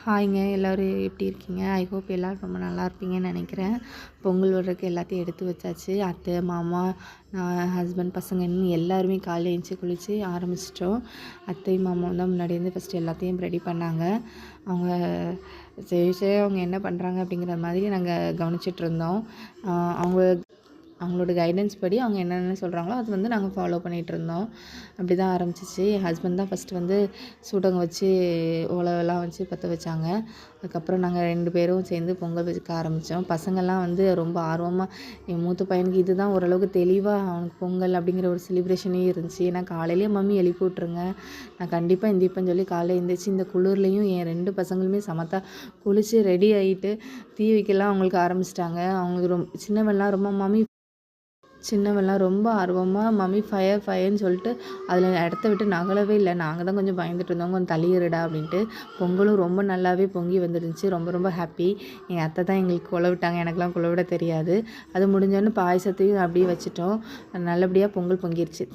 ஹாய்ங்க எல்லோரும் எப்படி இருக்கீங்க? ஐ ஹோப் எல்லோரும் ரொம்ப நல்லா இருப்பீங்கன்னு நினைக்கிறேன். பொங்கல் விடுறதுக்கு எல்லாத்தையும் எடுத்து வச்சாச்சு. அத்தை, மாமா, நான், ஹஸ்பண்ட், பசங்கன்னு எல்லாருமே காலைல எழுந்திச்சி குளித்து ஆரம்பிச்சிட்டோம். அத்தை, மாமாவும் தான் முன்னாடி வந்து ஃபஸ்ட்டு எல்லாத்தையும் ரெடி பண்ணாங்க. அவங்க சரி அவங்க என்ன பண்ணுறாங்க அப்படிங்கிற மாதிரி நாங்கள் கவனிச்சிட்ருந்தோம். அவங்க அவங்களோட கைடன்ஸ் படி அவங்க என்னென்ன சொல்கிறாங்களோ அது வந்து நாங்கள் ஃபாலோ பண்ணிகிட்ருந்தோம். அப்படி தான் ஆரம்பிச்சிச்சு. என் ஹஸ்பண்ட் தான் ஃபஸ்ட்டு வந்து சூடகம் வச்சு உலவெல்லாம் வச்சு பற்ற வச்சாங்க. அதுக்கப்புறம் நாங்கள் 2 பேரும் சேர்ந்து பொங்கல் வைக்க ஆரம்பித்தோம். பசங்கள்லாம் வந்து ரொம்ப ஆர்வமாக என் மூத்த பையனுக்கு இதுதான் ஓரளவுக்கு தெளிவாக அவனுக்கு பொங்கல் அப்படிங்கிற ஒரு செலிப்ரேஷனே இருந்துச்சு. ஏன்னா காலையிலேயே மம்மி எழுப்பி விட்ருங்க, நான் கண்டிப்பாக எந்திரிப்பேன்னு சொல்லி காலையில் எழுந்திரிச்சு இந்த குளிர்லேயும் என் 2 பசங்களுமே சமத்தா குளித்து ரெடி ஆகிட்டு தீ வைக்கலாம் அவங்களுக்கு ஆரம்பிச்சிட்டாங்க. அவங்களுக்கு சின்னவன்லாம் ரொம்ப ஆர்வமாக மம்மி ஃபயர் ஃபயர்ன்னு சொல்லிட்டு அதில் இடத்த விட்டு நகலவே இல்லை. நாங்கள் தான் கொஞ்சம் பயந்துட்டு இருந்தோம், கொஞ்சம் தள்ளிடுடா அப்படின்ட்டு. பொங்கலும் ரொம்ப நல்லாவே பொங்கி வந்துருந்துச்சு. ரொம்ப ரொம்ப ஹாப்பி. எங்கள் அத்தை தான் எங்களுக்கு குல விட்டாங்க, எனக்கெலாம் குல விட தெரியாது. அது முடிஞ்சோடனே பாயசத்தையும் அப்படியே வச்சுட்டோம். நல்லபடியாக பொங்கல் பொங்கிருச்சு.